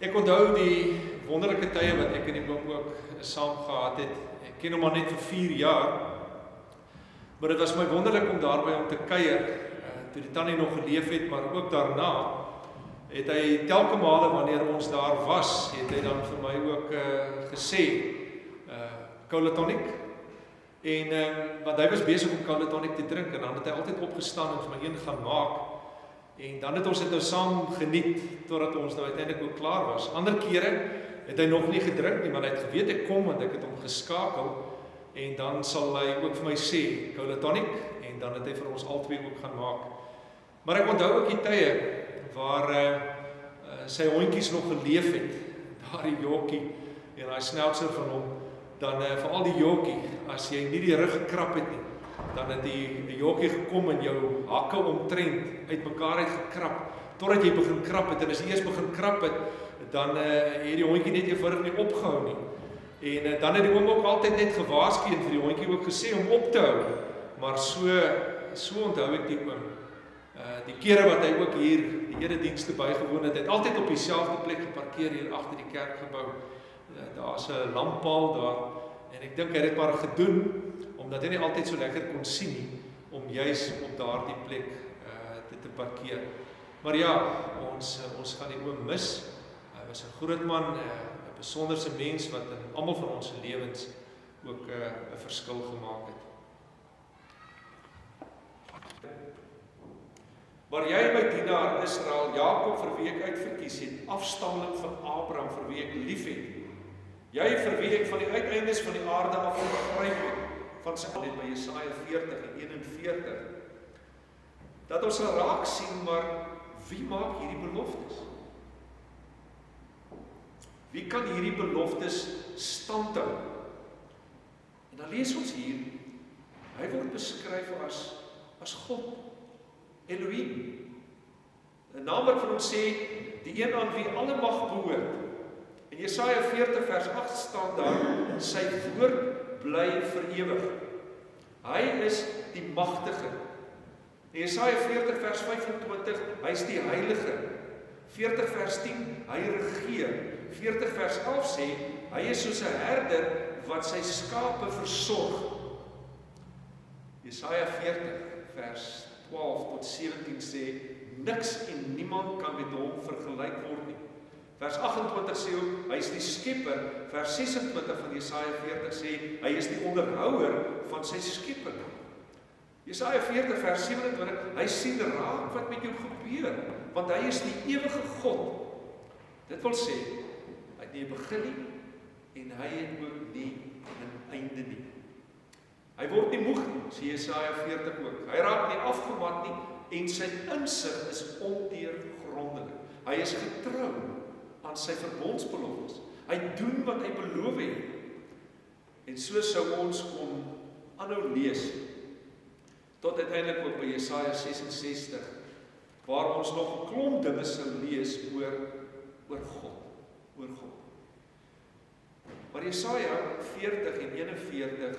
Ek onthou die wonderlike tye wat ek in die blok ook saam gehad het. Ek ken hom maar net vir 4 jaar. Maar dit was my wonderlik om daarby om te kuier, toe die tannie nog geleef het, maar ook daarna het hy telke male wanneer ons daar was, het hy dan vir my ook gesê, cola tonic. En want hy was besig om cola tonic te drink en dan het hy altyd opgestaan en vir my een gaan maak. En dan het ons dit nou saam geniet totdat ons nou uiteindelik ook klaar was. Ander kere het hy nog nie gedrink nie, maar hy het geweet ek kom want ek het hom geskakel en dan sal hy ook vir my sê cola tonic en dan het hy vir ons albei ook gaan maak. Maar ek onthou ook die tye waar sy hondjies nog geleef het, daar die jokkie en hy snelser van hom, dan veral die jokkie, as jy nie die rug gekrap het nie, dan het die jokkie gekom en jou hakke omtrent uitmekaar uitgekrap, totdat jy begin krap het, en as jy eers begin krap het, dan het die hondjie net eenvoudig nie opgehou nie. En dan het die oom ook altyd net gewaarsku en vir die hondjie ook gesê om op te hou, maar so onthou ek die oom. Die kere wat hy ook hier die eredienste bygewoon het, het altyd op dieselfde plek geparkeer hier agter die kerkgebou. Daar's 'n lamppaal daar, en ek dink hy het dit maar gedoen, omdat hy nie altyd so lekker kon sien nie, om juis op daardie plek te parkeer. Maar ja, ons gaan die oom mis. Hy was 'n groot man, 'n besonderse mens wat in almal van ons lewens ook 'n verskil gemaak het. Maar jy, my dienaar Israel, Jakob vir wie ek uitverkies het, afstammeling van Abraham vir wie ek lief het, jy vir wie ek van die uiteindes van die aarde af begryp het, van sy net by Jesaja 40 en 41, dat ons sal raak sien, maar wie maak hierdie beloftes? Wie kan hierdie beloftes standhou? En dan lees ons hier, hy word beskryf as God, Elohim. 'n naam wat vir ons sê, die een aan wie alle mag behoort. In Jesaja 40 vers 8 staan daar, sy woord bly vir ewig. Hy is die magtige. In Jesaja 40 vers 25, hy is die heilige. 40 vers 10, hy regeer. 40 vers 11 sê, hy is soos 'n herder wat sy skape versorg. Jesaja 40 vers 12 tot 17 sê, niks en niemand kan met hom vergelyk word nie. Vers 28 sê ook, hy is die skepper. Vers 26 van Jesaja 40 sê, hy is die onderhouer van sy skepping. Jesaja 40 vers 27, hy sien raak wat met jou gebeur, want hy is die ewige God. Dit wil sê, hy het nie 'n begin nie, en hy het ook nie 'n einde nie. Hy word nie moeg nie, sê Jesaja 40 ook. Hy raak nie afgemat nie, en sy insig is ondeurgrondelik. Hy is getrou aan sy verbondsbeloftes. Hy doen wat hy beloof het. En so sou ons kon aanhou lees, tot uiteindelik ook by Jesaja 66, waar ons nog 'n klomp dinge sou lees oor God. Maar Jesaja 40 en 41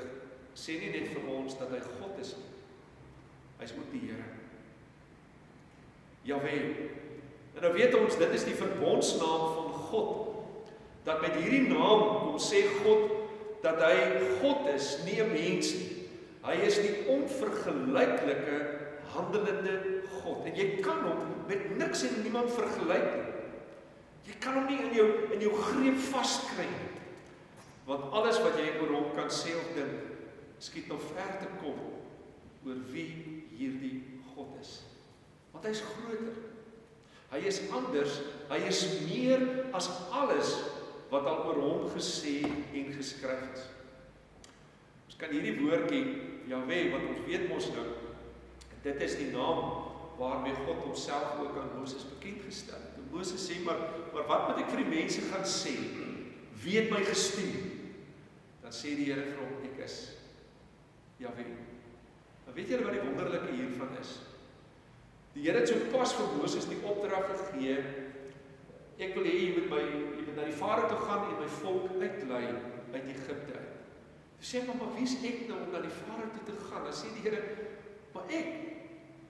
sê nie net vir ons dat hy God is nie. Hy is ook die Here. Jahwe. En nou weet ons, dit is die verbondsnaam van God. Dat met hierdie naam kom sê God dat hy God is, nie 'n mens nie. Hy is die onvergelyklike handelende God. En jy kan hom met niks en niemand vergelyk nie. Jy kan hom nie in jou greep vaskry nie. Want alles wat jy oor hom kan sê of dink, skiet nog ver te kom oor wie hierdie God is. Want hy is groter. Hy is anders, hy is meer as alles wat al oor hom gesê en geskryf is. Ons kan hierdie woordjie, Jahwe, wat ons weet mos nou, dit is die naam waarmee God homself ook aan Moses bekend gestel het. En Moses sê, maar wat moet ek vir die mense gaan sê? Wie het my gestuur? Dan sê die Here vir hom, ek is Jahwe. Maar weet julle wat die wonderlike hiervan is? Die Here het so pas vir Moses die opdrag gegee, ek wil hê jy moet na die Farao toe gaan en my volk uitlei uit Egipte uit. Sê maar wie is ek nou om na die Farao toe te gaan? Dan sê die Here, maar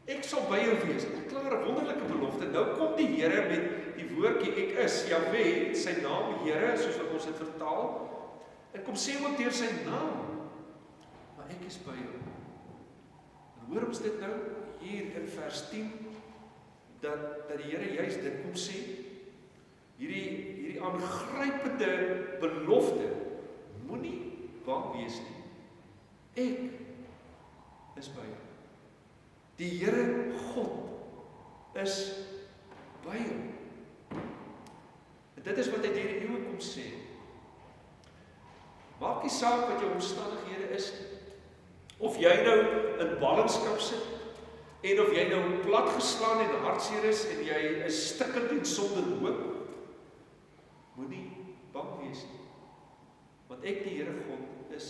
ek sal by jou wees. 'n Klare wonderlike belofte. Nou kom die die Here met die woordjie ek is, Jahwe, sy naam Here, soos wat ons dit vertaal, en kom sê ook deur sy naam, maar ek is by jou. En hoor ons dit nou, hier in vers 10, dat die Here juist dit kom sê, hierdie aangrypende belofte, moenie bang wees nie. Ek is by jou. Die Here God is by jou. En dit is wat hy deur die eeue kom sê. Maak nie saak wat jou omstandighede is, of jy nou in ballingskap sit, en of jy nou platgeslaan en hartseer is, en jy is stikkend en sonder hoop, moenie bang wees nie. Want ek, die Here God, is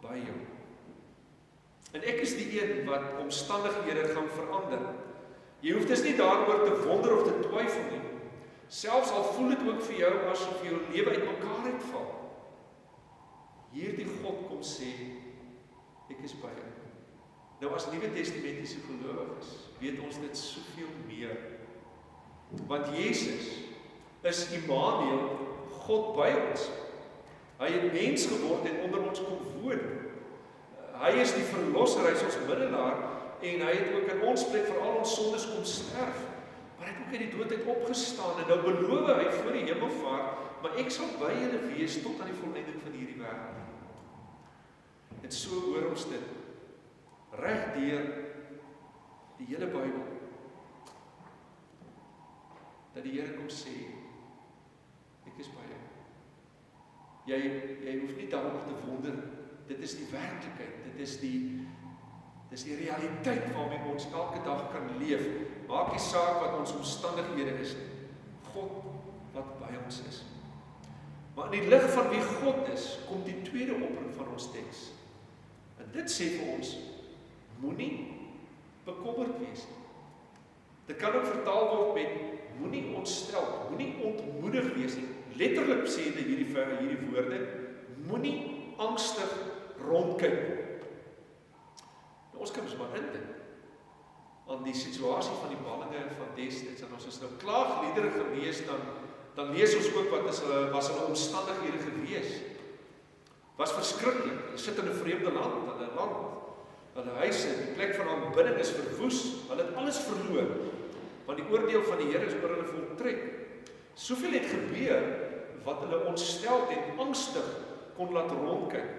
by jou. En ek is die een wat omstandighede gaan verander. Jy hoef dus nie daaroor te wonder of te twyfel nie. Selfs al voel dit ook vir jou asof jou lewe uitmekaar uitval. Hierdie God kom sê, ek is by jou. Nou as Nuwe Testamentiese gelowiges, weet ons dit soveel meer. Want Jesus is Immanuel, God by ons. Hy het mens geword en onder ons kom woon. Hy is die verlosser, hy is ons middelaar, en hy het ook in ons plek vir al ons sondes kom sterf. Maar hy het ook uit die dood uit opgestaan, en nou beloof hy voor die hemelvaart, maar ek sal by julle wees tot aan die volleinding van hierdie wêreld. En so hoor ons dit, reg deur die hele Bybel, dat die Here kom sê, ek is by jou. Jy hoef nie daaroor te wonder, dit is die werklikheid, dit is die realiteit waarmee ons elke dag kan leef. Maak nie saak wat ons omstandighede is, God wat by ons is. Maar in die lig van wie God is, kom die tweede oproep van ons teks. En dit sê vir ons, moenie bekommerd wees nie. Dit kan ook vertaal word met, moenie ontstel, moenie ontmoedig wees nie. Letterlik sê dit hierdie woorde, moenie angstig rondkyk. Nou, ons kan ons maar indink aan die situasie van die ballinge van destyds, en ons is nou klaagliedere gewees, dan lees ons ook wat was hulle omstandighede gewees. Was verskriklik, hulle sit in 'n vreemde land, hulle huise, die plek van aanbidding is verwoes, hulle het alles verloor, want die oordeel van die Here is oor hulle voltrek. Soveel het gebeur, wat hulle ontsteld en angstig kon laat rondkyk.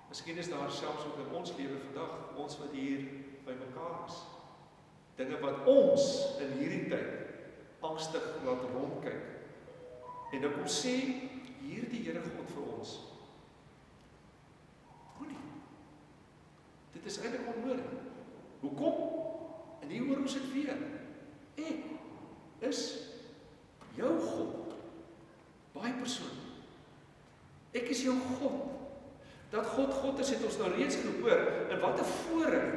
Miskien is daar selfs ook in ons lewe vandag, ons wat hier by mekaar is, dinge wat ons in hierdie tyd angstig laat rondkyk. En dan kom sê hierdie Here God vir ons, moenie. Dit is eintlik onnodig. Hoekom? En hier hoor ons dit weer. Ek is jou God. Baie persoon. Ek is jou God. Dat God is, het ons nou reeds gehoor, en wat 'n voorreg,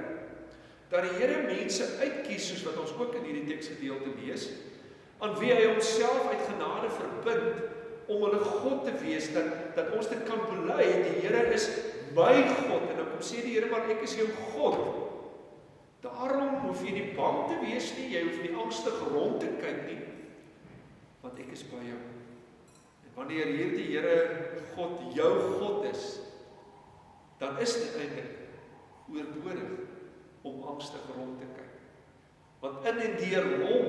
dat die Here mense uitkies, soos wat ons ook in hierdie teksgedeelte lees, aan wie hy homself uit genade verbind, om hulle God te wees, dat ons dit kan bely, die Here is my God, en dan kom sê die Here, maar ek is jou God. Daarom hoef jy nie bang te wees nie, jy hoef nie angstig rond te kyk nie, want ek is by jou. En wanneer hierdie Here God jou God is, dan is dit eintlik oorbodig om angstig rond te kyk. Want in en deur hom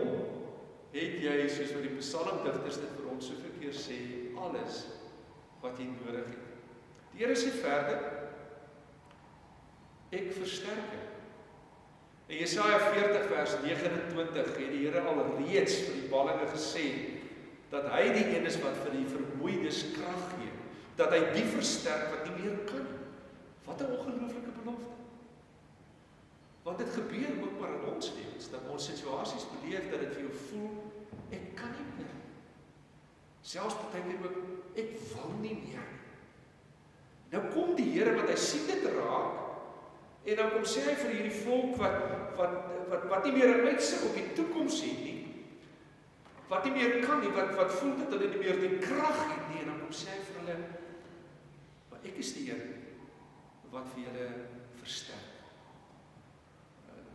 het jy, soos wat die psalmdigters dit vir ons soveel keer sê, alles wat jy nodig het. Die Here sê verder, ek versterk jou. In Jesaja 40 vers 29 het die Here al reeds vir die ballinge gesê, dat hy die een is wat vir die vermoeides krag gee, dat hy die versterk wat nie meer kan. Wat 'n ongelooflike belofte. Want dit gebeur ook maar in ons lewens, dat ons situasies beleef, dat dit vir jou voel, ek kan nie meer. Selfs partykeer ook, ek wil nie meer. Nou kom die Here, wat hy sien dit raak, en dan kom sê hy vir hierdie volk, wat nie meer 'n uitsig op die toekoms het nie, wat nie meer kan nie, wat voel dat hulle nie meer die krag het nie, en dan kom sê hy vir hulle, maar ek is die Here, wat vir julle versterk.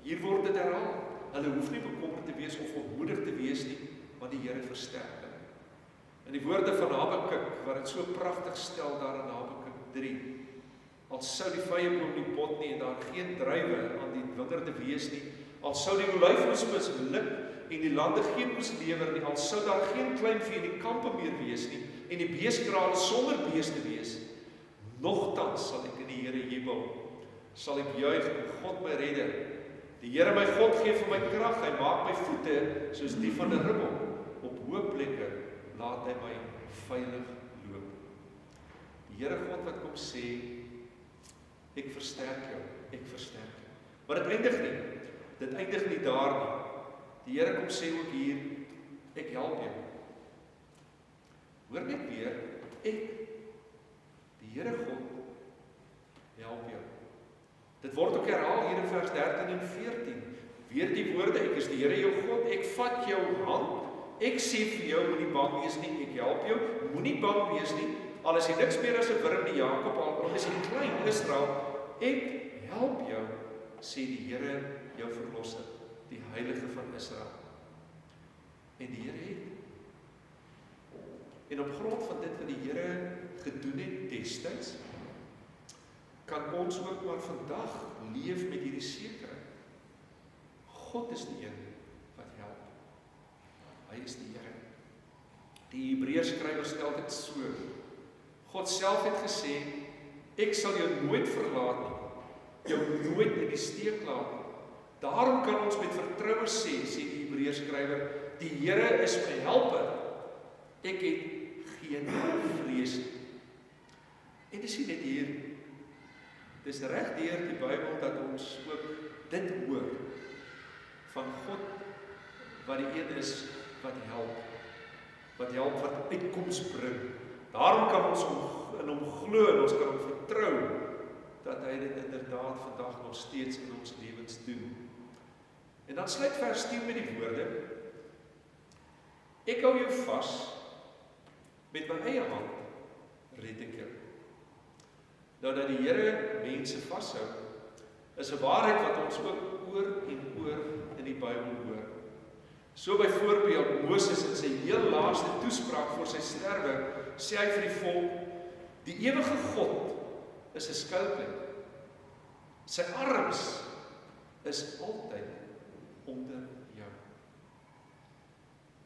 Hier word dit herhaal, hulle hoef nie bekommerd te wees of ontmoedig te wees nie, want die Here versterk hulle. In die woorde van Habakuk, wat dit so pragtig stel daar in Habakuk 3, al sou die vyeboom nie bot nie en daar geen druiwe aan die wingerde wees nie, al sou die olyfoes misluk en die lande geen oes lewer nie, al sou daar geen kleinvee in die kampe meer wees nie en die beeskrale sonder beeste wees, nogtans sal ek in die Here jubel, sal ek juig en God my redder. Die Here my God gee vir my krag, hy maak my voete soos die van 'n ribbok, op hoë plekke laat hy my veilig loop. Die Here God wat kom sê, ek versterk jou, ek versterk jou. Maar dit eindig nie daar nie. Die Here kom sê ook hier, ek help jou. Hoor net weer, die Here God, help jou. Dit word ook herhaal hier in vers 13 en 14. Weer die woorde, ek is die Here jou God, ek vat jou hand, ek sê vir jou, moenie bang wees nie, ek help jou, moenie bang wees nie, al is jy niks meer as 'n wurm die Jakob, al is jy klein Israel, ek help jou, sê die Here jou verlosser, die Heilige van Israel. En die Here het. En op grond van dit wat die Here gedoen het destyds, kan ons ook maar vandag leef met hierdie sekerheid. God is die een wat help. Hy is die Here. Die Hebreërskrywer stel dit so. God self het gesê, ek sal jou nooit verlaat nie, jou nooit in die steek laat nie. Daarom kan ons met vertroue sê die Hebreërskrywer, die Here is my helper. Ek het geen vrees nie. En dis nie net hier, dis reg deur die Bybel dat ons ook dit hoor van God wat die een is wat help, wat uitkoms bring. Daarom kan ons in hom glo en ons kan hom vertrou dat hy dit inderdaad vandag nog steeds in ons lewens doen. En dan sluit vers 10 met die woorde, ek hou jou vas, met my eie hand red ek jou. Nou dat die Here mense vashou, is 'n waarheid wat ons ook oor en oor in die Bybel hoor. So byvoorbeeld Moses in sy heel laaste toespraak voor sy sterwe, sê hy vir die volk, die ewige God is 'n skuilplek. Sy arms is altyd onder jou.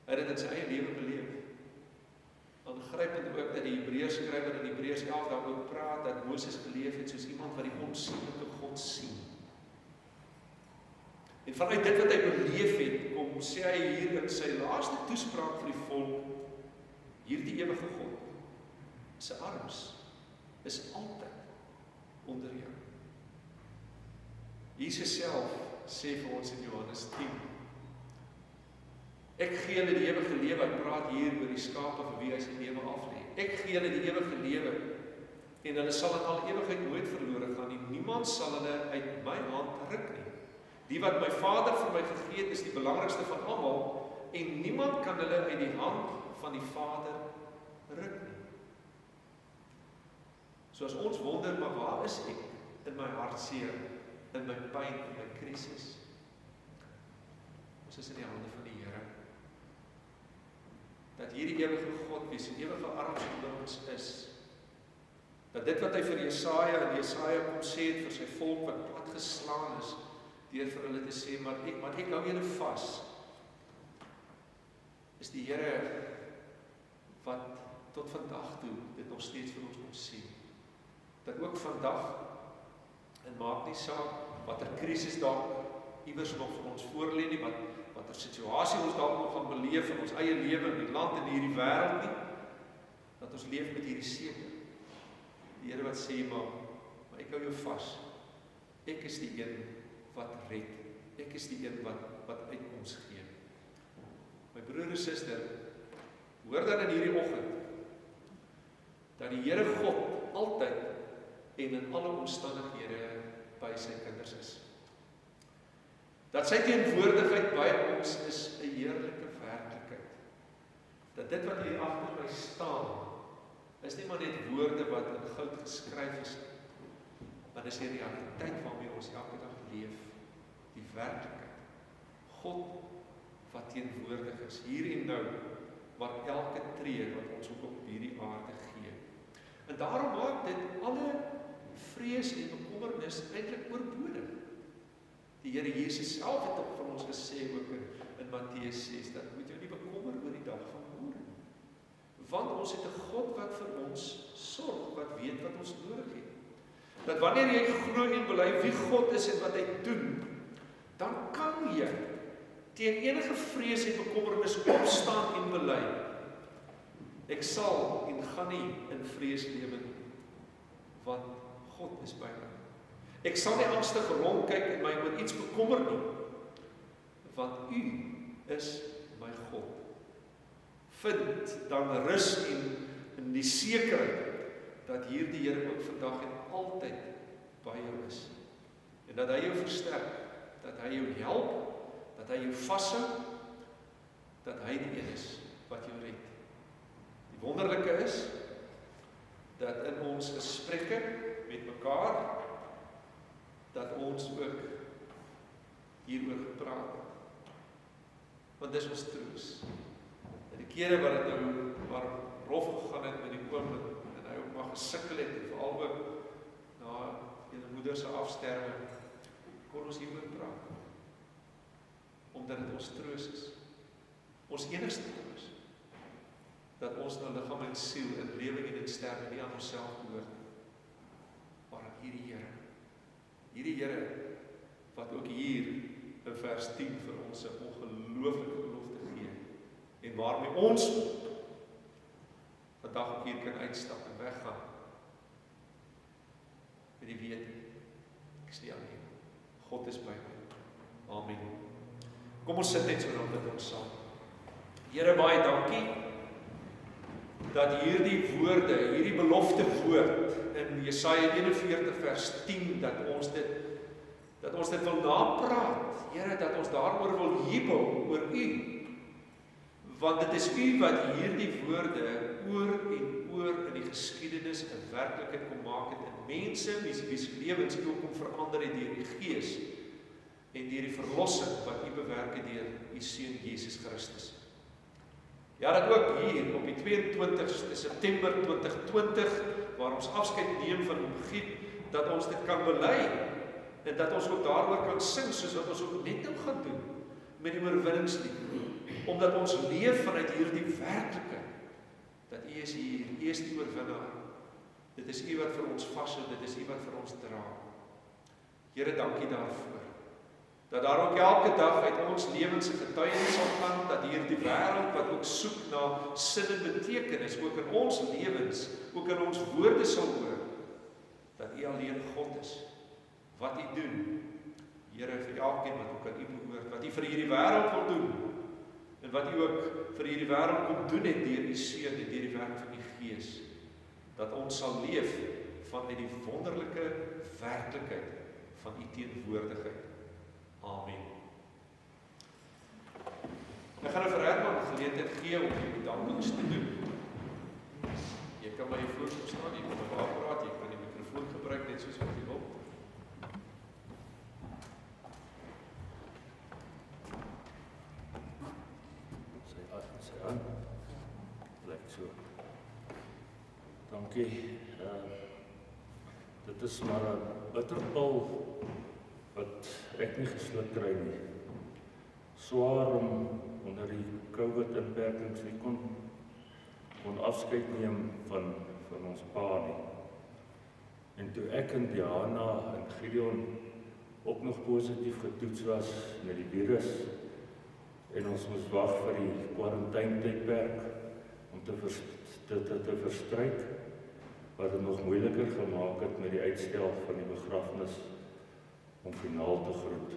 Hy het dit in sy eie lewe beleef. Aangrypend ook dat die Hebreërskrywer in Hebreërs 11 daaroor praat dat Moses geleef het soos iemand wat die onsigbare God sien. En vanuit dit wat hy beleef het, kom sê hy hier in sy laaste toespraak vir die volk, hierdie ewige God, sy arms is altyd onder jou. Jesus self sê vir ons in Johannes 10, ek gee hulle die ewige lewe, hy praat hier oor die skape vir wie hy sy lewe aflê. Ek gee hulle die ewige lewe, en hulle sal in al ewigheid nooit verlore gaan nie. Niemand sal hulle uit my hand ruk nie. Die wat my Vader vir my gegee het, is die belangrikste van almal, en niemand kan hulle uit die hand van die Vader ruk nie. So as ons wonder, maar waar is ek in my hartseer, in my pyn, in my krisis? Ons is in die hande van die Here. Dat hierdie ewige God, wie sy ewige arms onder ons is, dat dit wat hy vir Jesaja en Jesaja kom sê het vir sy volk wat plat geslaan is, deur vir hulle te sê, maar ek hou julle vas, is die Here wat tot vandag toe dit nog steeds vir ons kom sien. Dat ook vandag, en maak nie saak watter krisis dalk iewers nog vir ons voorlê nie, watter situasie ons dalk nog gaan beleef in ons eie lewe, in die land en in hierdie wêreld nie, dat ons leef met hierdie seker. Die Here wat sê, maar ek hou jou vas. Ek is die een wat red. Ek is die een wat uitkoms gee. My broer en suster, hoor dan in hierdie oggend, dat die Here God altyd en in alle omstandighede by sy kinders is. Dat sy teenwoordigheid by ons is 'n heerlike werklikheid. Dat dit wat hier agter my staan, is nie maar net woorde wat in goud geskryf is, maar dis die realiteit waarmee ons elke dag leef, die werklikheid. God wat teenwoordig is, hier en nou, maar elke tree wat ons ook op hierdie aarde gee. En daarom maak dit alle vrees en bekommernis eintlik oorbodig. Die Here Jesus self het ook van ons gesê ook in Matteus 6, dat moet jou nie bekommer oor die dag van môre nie. Want ons het 'n God wat vir ons sorg, wat weet wat ons nodig het. Dat wanneer jy glo en bely wie God is en wat hy doen, dan kan jy teen enige vrees en bekommernis opstaan en bely. Ek sal en gaan nie in vrees lewe nie, want God is by my. Ek sal nie angstig rondkyk en my oor iets bekommer nie, want U is my God. Vind dan rus in die sekerheid dat hierdie Here ook vandag en altyd by jou is. En dat hy jou versterk, dat hy jou help, dat hy jou vashou, dat hy die een is wat jou red. Die wonderlike is, dat in ons gesprekke met mekaar, dat ons ook hieroor gepraat het. Want dis ons troos. En die kere wat het nou maar rof gegaan het met die oom, en hy ook maar gesukkel het, en veral ook na die moeder se afsterwing, kon ons hieroor praat. Omdat dit ons troos is. Ons enigste troos. Dat ons nou liggaam en siel in lewing en in sterwe nie aan onsself behoort nie, maar aan hierdie Here. Hierdie Here wat ook hier in vers 10 vir ons 'n ongelooflike belofte gee en waarmee ons vandag ook hier kan uitstap en weggaan met die wete, ek is nie alleen, God is by my. Amen. Kom ons sit net so dan met ons saam. Here, baie dankie dat hierdie woorde, hierdie belofte woord in Jesaja 41 vers 10, dat ons dit wil napraat. Here, dat ons daaroor wil jubel oor U. Want dit is U wat hierdie woorde oor en oor in die geskiedenis 'n werklikheid kom maak het in mense wie lewens U kom verander het deur U Gees en deur die verlossing wat U bewerk het deur U Seun Jesus Christus. Ja, dat ook hier op die 22ste September 2020, waar ons afskeid neem van Gied, dat ons dit kan bely, en dat ons ook daaroor kan sing, soos wat ons ook net nou gaan doen, met die oorwinningslied, omdat ons leef vanuit hierdie werklikheid, dat U is hier, U is die oorwinnaar, dit is U wat vir ons vashou, dit is U wat vir ons dra. Here, dankie daarvoor. Dat daar ook elke dag uit ons lewens 'n getuienis sal gaan, dat hierdie wêreld wat ook soek na sin en betekenis, ook in ons lewens, ook in ons woorde sal hoor, dat U alleen God is, wat U doen, Here, vir elkeen wat ook aan U behoort, wat U vir hierdie wêreld wil doen, en wat U ook vir hierdie wêreld kom doen het deur U Seun en deur die werk van U Gees, dat ons sal leef vanuit die wonderlike werklikheid van U teenwoordigheid. Amen. Ek gaan nou vir Herman geleentheid gee om die bedankings te doen. Jy kan maar hier voor kom staan, jy kan maar waar praat, jy kan die mikrofoon gebruik net soos wat jy wil. Sy aan. Blyk so. Dankie. Dit is maar 'n bitterpil wat ek nie gesluk kry nie. Swaar om onder die COVID-inperkings nie kon afskeid neem van ons pa nie. En toe ek en Diana en Gideon ook nog positief getoets was met die virus en ons moes wag vir die kwarantyntydperk om te verstryk, wat het nog moeiliker gemaak het met die uitstel van die begrafnis om finaal te groet.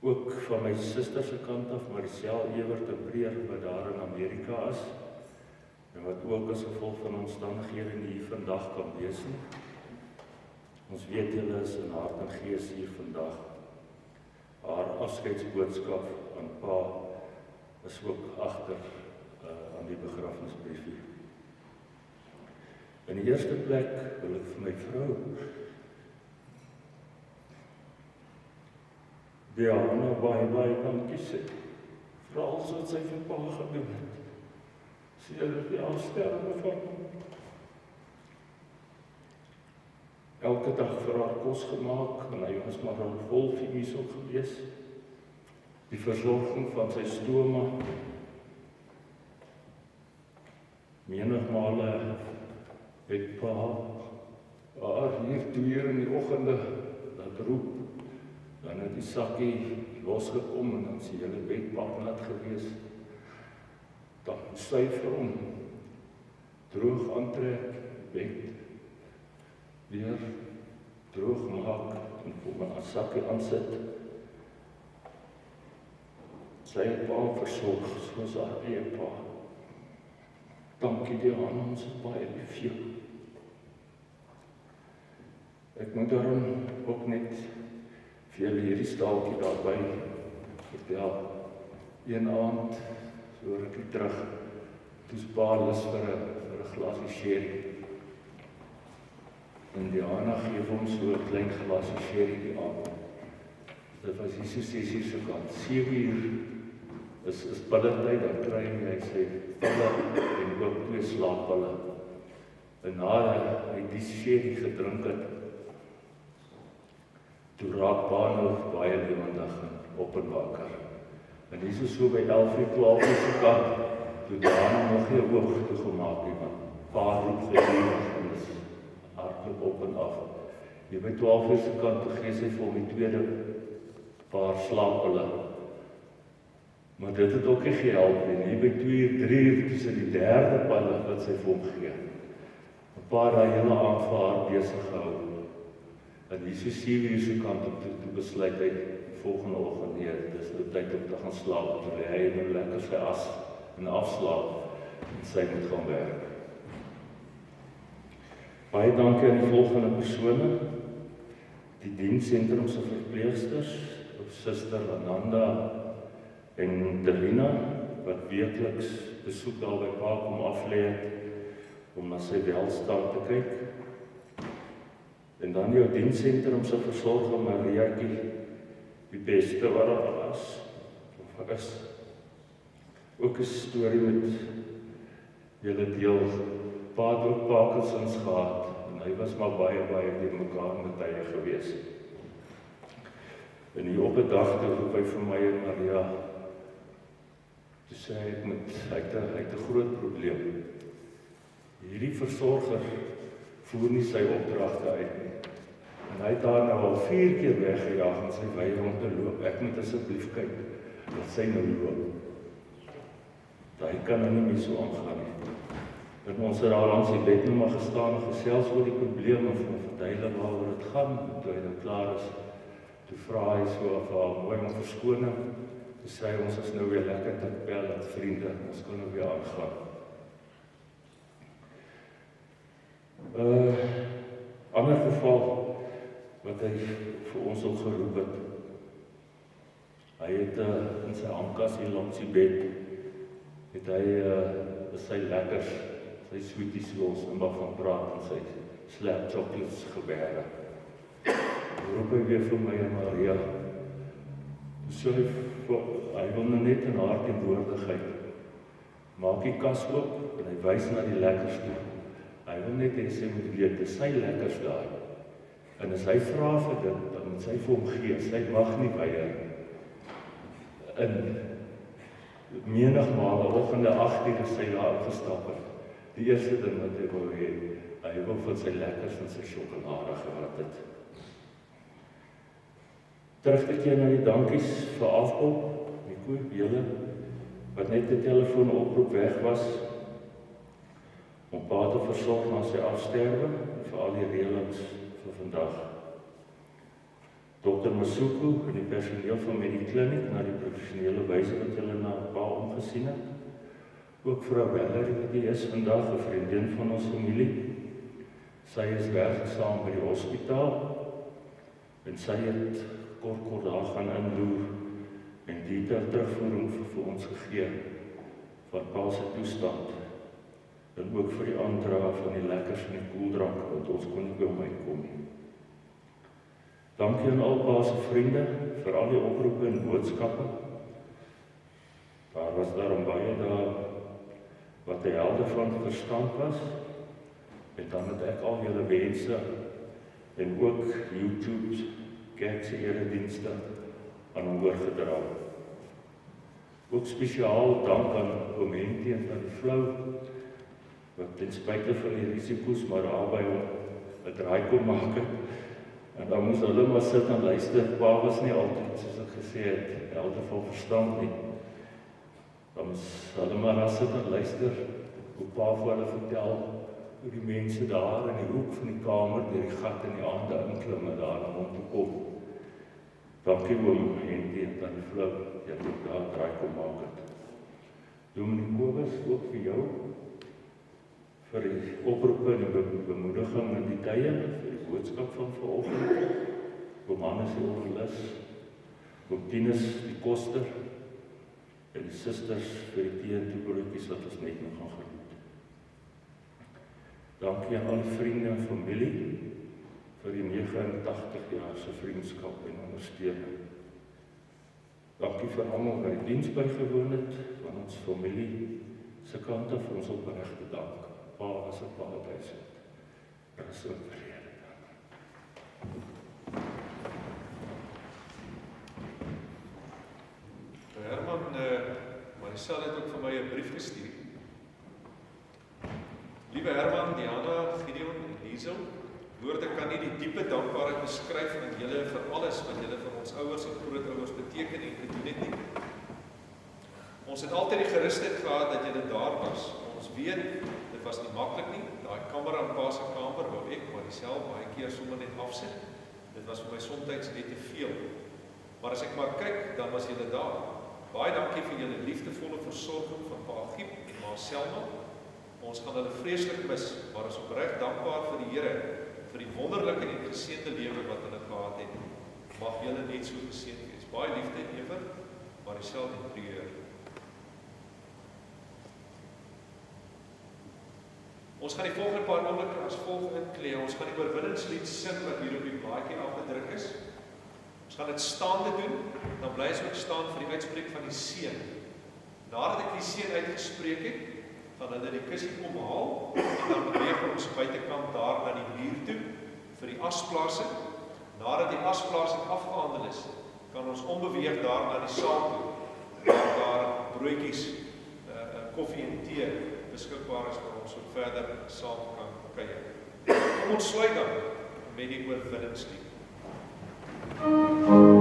Ook van my suster se kant af, Maricel Ewert en Breer, wat daar in Amerika is, en wat ook as gevolg van omstandighede nie hier vandag kan wees nie. Ons weet julle is in hart en gees hier vandag. Haar afskeidsboodskap aan pa is ook agter aan die begrafnisbriefie. In die eerste plek wil ek vir my vrou Diana baie dankie sê, vir alles wat sy vir pa gedoen het. Sedert die afsterwe van hom. Elke dag vir haar kos gemaak, en hy was maar al vol finies ook gewees. Die versorging van sy stoma. Menigmale het pa haar hier 2 uur in die oggende laat roep. Dan het die sakkie losgekom en dan sy hele bedpak nat gewees. Dan sy vir hom droog aantrek, bed weer droog maak en hom 'n sakkie aansit. Sy het pa versorg soos haar eie pa. Dankie Diana, ons is baie lief vir jou. Ek moet daarom ook net vir julle hierdie staaltjie daarby vertel. Een aand, so rukkie terug, toe's pa lus vir 'n glasie sherry. En Diana gee hom so 'n klein glasie sherry die aand. Dit was hier so 6 uur se kant. 7 uur is pilletyd, dan kry hy sy pille en ook 2 slaappille. En na hy die sherry gedrink het, toe raak pa nou baie lewendig en op en wakker. En hier is so by 11 uur, 12 uur se kant, toe Diana nog nie 'n oog toe gemaak het, want pa roep gedurig en is hardloop op en af. Hier by 12 uur se kant, toe gee sy vir hom die tweede paar slaappille. Maar dit het ook nie gehelp nie. Hier by 2 uur, 3 uur, toe sy die derde pille wat sy vir hom gee. 'n Paar daai hele aand vir haar besig gehou. En hier so 7 uur se kant op toe besluit hy die volgende oggend, nee, dis nou tyd om te gaan slaap. Toe lê hy nou lekker sy as en afslaap en sy moet gaan werk. Baie dankie aan die volgende persone. Die dienssentrum se verpleegsters, Suster Ananda en Delina, wat weekliks besoek daar by pa kom aflê het, om na sy welstand te kyk. En dan jou dienssentrum se versorger Mariaatjie, die beste wat daar was, of is. Ook 'n storie met julle deel. Pa het ook Parkinsons gehad, en hy was maar baie deur mekaar met tye gewees. En hier op 'n dag toe roep hy vir my en Maria, toe sê hy het 'n groot probleem. Hierdie versorger voer nie sy opdragte uit nie. En hy het haar nou al 4 keer weggejaag en sy weier om te loop. Ek moet asseblief kyk dat sy nou loop. Hy kan nou nie meer so aangaan nie. En ons het daar langs die bed nou maar gestaan en gesels oor die probleme en verduidelik waaroor dit gaan. Toe hy nou klaar is, toe vra hy so vir haar mooi om verskoning. Toe sê hy, ons is nou weer lekker te bel met vriende, ons kan nou weer aangaan. Ander geval wat hy vir ons ook geroep het. Hy het in sy handkas hier langs die bed, het hy sy lekkers, sy sweeties soos en wat van praat en sy slap chocolates gebere. Roep hy weer vir my en Maria. So hy wil nou net in haar teenwoordigheid. Maak die kas oop en hy wys na die lekkers toe. Hy wil net hê sy moet weet, dis sy lekkers daar. En as hy vra vir dit, dan moet sy vir hom gee. Sy mag nie weier. In menigmale oggende 8 uur is sy daar ingestap. Die eerste ding wat hy wou hê, hy wil van sy lekkers en sy sjokolade gehad het. Terug te keer na die dankies vir afkom, die koeipele, wat net die telefoon oproep weg was, om pa te versorg na sy afsterwe, vir al die reëlings vir vandag. Dr. Masuku en die personeel van Medikliniek na die professionele wyse wat hulle na pa omgesien het. Ook vrou Valerie wat die is vandag, 'n vriendin van ons familie. Sy is werksaam by die hospitaal en sy het kort daar gaan inloer en detail terugvoering vir ons gegee van pa se toestand en ook vir die aandrae van die lekkers en die koeldrank wat ons kon nie by hom uitkom nie. Dankie aan al Pa se vriende vir al die oproepe en boodskappe. Daar was daarom baie daar wat 'n helde van verstand was. En dan het ek al julle wense en ook YouTube's kerkse eredienste aan hom oorgedra. Ook spesiaal dank aan oom Hentie en van die Flou, wat ten spyte van die risiko's maar daarby 'n draai kon maak het. En dan moes hulle maar sit en luister. Pa was nie altyd, soos ek gesê het, helde van verstand nie. Dan moes hulle maar daar sit en luister, hoe Pa vir hulle vertel, hoe die mense daar in die hoek van die kamer, deur die gat in die aande inklim en daar na hom toe kom. Dankie oom Hentie en van die Flou, jy het ook daar draai kom maak het. Dominee Kobus, ook vir jou, vir die oproepe en die bemoediging in die tye, vir die boodskap van vanoggend, oom Hannes die organis, oom Tinus die koster, en die susters vir die tee en toebroodjies wat ons net nog gaan geniet. Dankie aan al die vriende en familie vir die 89 jaar se vriendskap en ondersteuning. Dankie vir almal wat die diens bygewoon het, van ons familie se kant af ons opregte dank. Pa as 'n paradys het. Rus in vrede. Herman, Maricel het ook vir my 'n brief gestuur. Liewe Herman, Diana, Gideon en Liesel, woorde kan nie die diepe dankbaarheid beskryf aan julle vir alles wat julle vir ons ouers en grootouers beteken en gedoen het nie. Ons het altyd die gerusheid gehad dat julle daar was. Ons weet, dit was nie maklik nie. Daai kamera in Pa se kamer wou ek Maricel baie keer sommer net afsit. Dit was vir my soms net te veel. Maar as ek maar kyk, dan was julle daar. Baie dankie vir julle liefdevolle versorging van Pa Giep en Ma Selma. Ons gaan hulle vreeslik mis, maar ons is opreg dankbaar vir die Here, vir die wonderlike en geseënde lewe wat hulle gehad het. Mag julle net so geseënd wees. Baie liefde en ewer, Maricel en Prieur. Ons gaan die volgende paar oomblikke as volg inklee. Ons gaan die oorwinningslied sing wat hier op die blaadjie afgedruk is. Ons gaan dit staande doen, dan bly ons ook staan vir die uitspreek van die seën. Nadat ek die seën uitgespreek het, gaan hulle die kussie kom haal en dan beweeg ons buitekant daar na die muur toe vir die asplasing. Nadat die asplasing afgehandel is, kan ons onbeweeg daar na die saal toe, waar daar broodjies, koffie en tee beskikbaar is waar ons ook verder saam kan kuier. Kom ons sluit dan met die oorwinningslied. Oh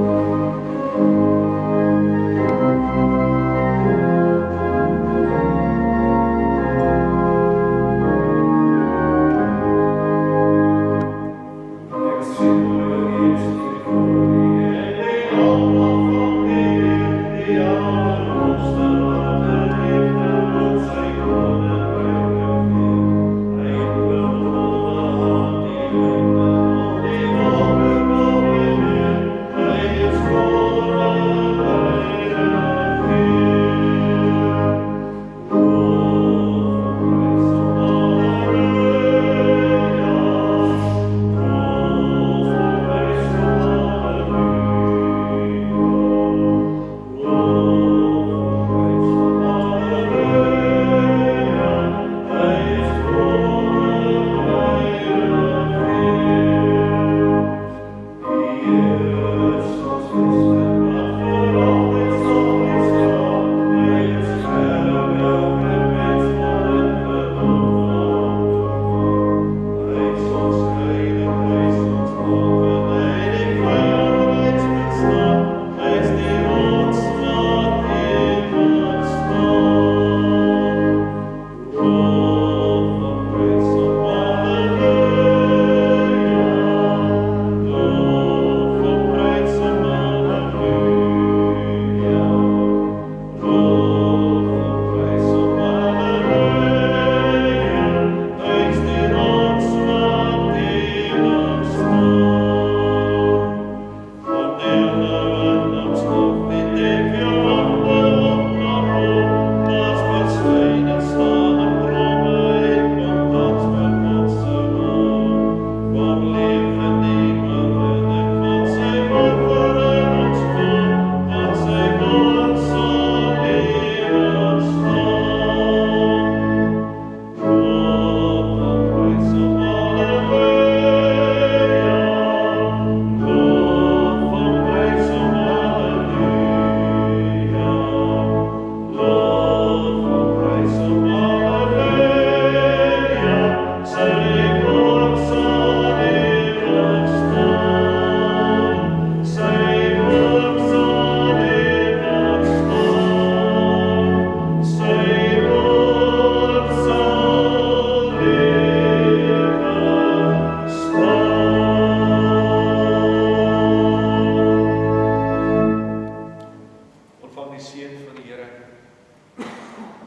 seun van die Here.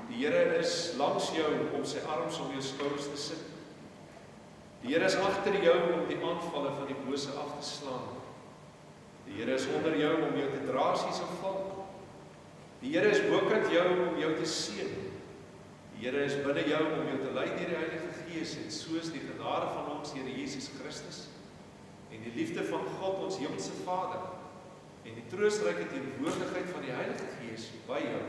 Die Here is langs jou om sy arms om jou skouers te sit. Die Here is agter jou om die aanvalle van die bose af te slaan. Die Here is onder jou om jou te dra as jy sal val. Die Here is bokant jou om jou te seën. Die Here is binne jou om jou te lei deur die Heilige Gees en soos die genade van ons Here Jesus Christus en die liefde van God ons Hemelse Vader en die troostryke teenwoordigheid van die Heilige Gees by jou